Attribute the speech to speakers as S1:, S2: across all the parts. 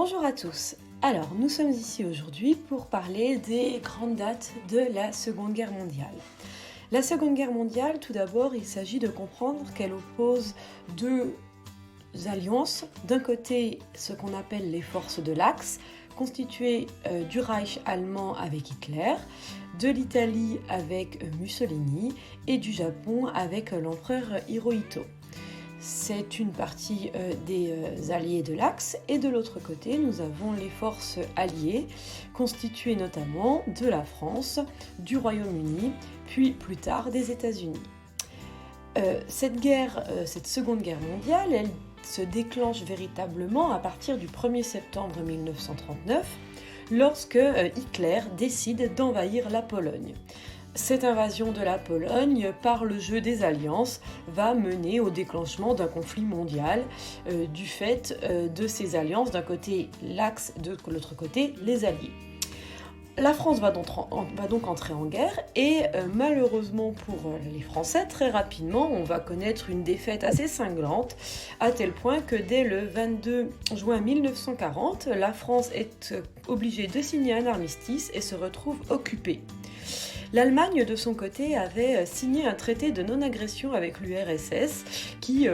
S1: Bonjour à tous. Alors, nous sommes ici aujourd'hui pour parler des grandes dates de la Seconde Guerre mondiale. La Seconde Guerre mondiale, tout d'abord, il s'agit de comprendre qu'elle oppose deux alliances. D'un côté, ce qu'on appelle les forces de l'Axe, constituées du Reich allemand avec Hitler, de l'Italie avec Mussolini et du Japon avec l'empereur Hirohito. C'est une partie des alliés de l'Axe, et de l'autre côté, nous avons les forces alliées, constituées notamment de la France, du Royaume-Uni, puis plus tard des États-Unis. Cette Seconde Guerre mondiale, elle se déclenche véritablement à partir du 1er septembre 1939, lorsque Hitler décide d'envahir la Pologne. Cette invasion de la Pologne, par le jeu des alliances, va mener au déclenchement d'un conflit mondial du fait de ces alliances, d'un côté l'Axe, de l'autre côté les Alliés. La France va donc entrer en guerre et malheureusement pour les Français, très rapidement, on va connaître une défaite assez cinglante, à tel point que dès le 22 juin 1940, la France est obligée de signer un armistice et se retrouve occupée. L'Allemagne, de son côté, avait signé un traité de non-agression avec l'URSS qui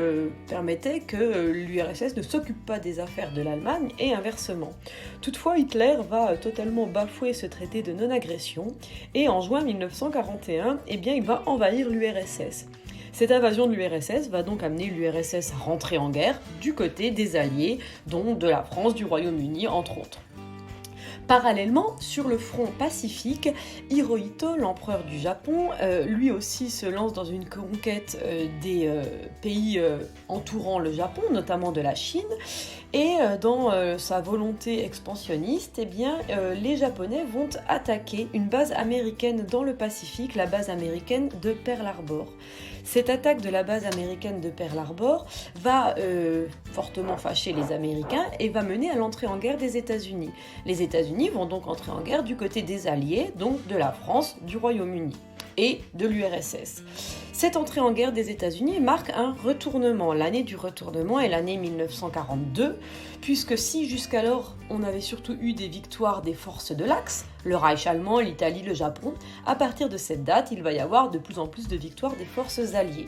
S1: permettait que l'URSS ne s'occupe pas des affaires de l'Allemagne et inversement. Toutefois, Hitler va totalement bafouer ce traité de non-agression et en juin 1941, il va envahir l'URSS. Cette invasion de l'URSS va donc amener l'URSS à rentrer en guerre du côté des Alliés, dont de la France, du Royaume-Uni, entre autres. Parallèlement, sur le front pacifique, Hirohito, l'empereur du Japon, lui aussi se lance dans une conquête des pays entourant le Japon, notamment de la Chine, et dans sa volonté expansionniste, les Japonais vont attaquer une base américaine dans le Pacifique, la base américaine de Pearl Harbor. Cette attaque de la base américaine de Pearl Harbor va fortement fâcher les Américains et va mener à l'entrée en guerre des États-Unis. Les États-Unis vont donc entrer en guerre du côté des Alliés, donc de la France, du Royaume-Uni et de l'URSS. Cette entrée en guerre des États-Unis marque un retournement. L'année du retournement est l'année 1942, puisque si jusqu'alors on avait surtout eu des victoires des forces de l'Axe, le Reich allemand, l'Italie, le Japon, à partir de cette date, il va y avoir de plus en plus de victoires des forces alliées.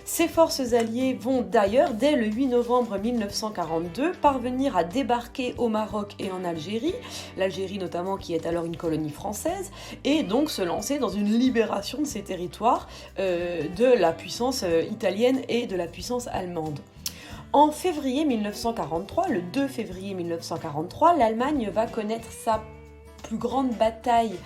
S1: Ces forces alliées vont d'ailleurs, dès le 8 novembre 1942, parvenir à débarquer au Maroc et en Algérie, l'Algérie notamment qui est alors une colonie française, et donc se lancer dans une libération de ces territoires de la puissance italienne et de la puissance allemande. En février 1943, le 2 février 1943, l'Allemagne va connaître sa plus grande bataille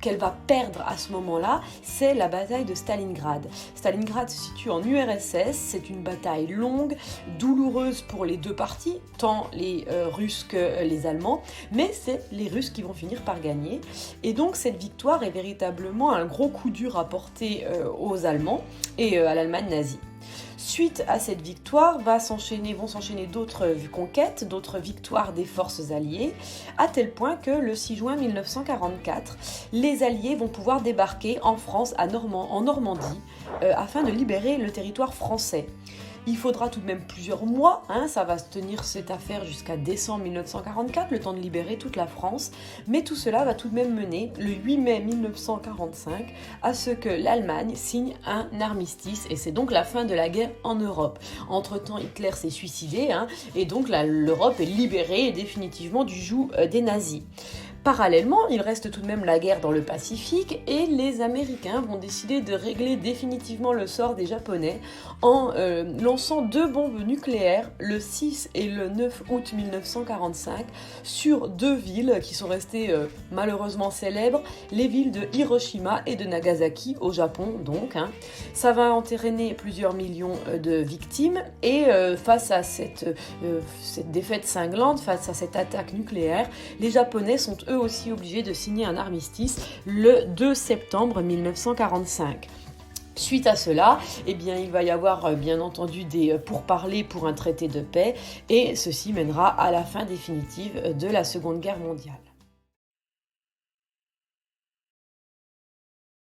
S1: qu'elle va perdre à ce moment-là, c'est la bataille de Stalingrad. Stalingrad se situe en URSS, c'est une bataille longue, douloureuse pour les deux parties, tant les Russes que les Allemands, mais c'est les Russes qui vont finir par gagner. Et donc cette victoire est véritablement un gros coup dur à porter aux Allemands et à l'Allemagne nazie. Suite à cette victoire, vont s'enchaîner d'autres conquêtes, d'autres victoires des forces alliées, à tel point que le 6 juin 1944, les Alliés vont pouvoir débarquer en France, en Normandie, afin de libérer le territoire français. Il faudra tout de même plusieurs mois, ça va se tenir cette affaire jusqu'à décembre 1944, le temps de libérer toute la France, mais tout cela va tout de même mener, le 8 mai 1945, à ce que l'Allemagne signe un armistice, et c'est donc la fin de la guerre en Europe. Entre-temps, Hitler s'est suicidé, et donc l'Europe est libérée définitivement du joug des nazis. Parallèlement, il reste tout de même la guerre dans le Pacifique et les Américains vont décider de régler définitivement le sort des Japonais en lançant 2 bombes nucléaires le 6 et le 9 août 1945 sur 2 villes qui sont restées malheureusement célèbres, les villes de Hiroshima et de Nagasaki au Japon donc. Ça va entraîner plusieurs millions de victimes et face à cette défaite cinglante, face à cette attaque nucléaire, les Japonais sont eux aussi obligés de signer un armistice le 2 septembre 1945. Suite à cela, il va y avoir bien entendu des pourparlers pour un traité de paix et ceci mènera à la fin définitive de la Seconde Guerre mondiale.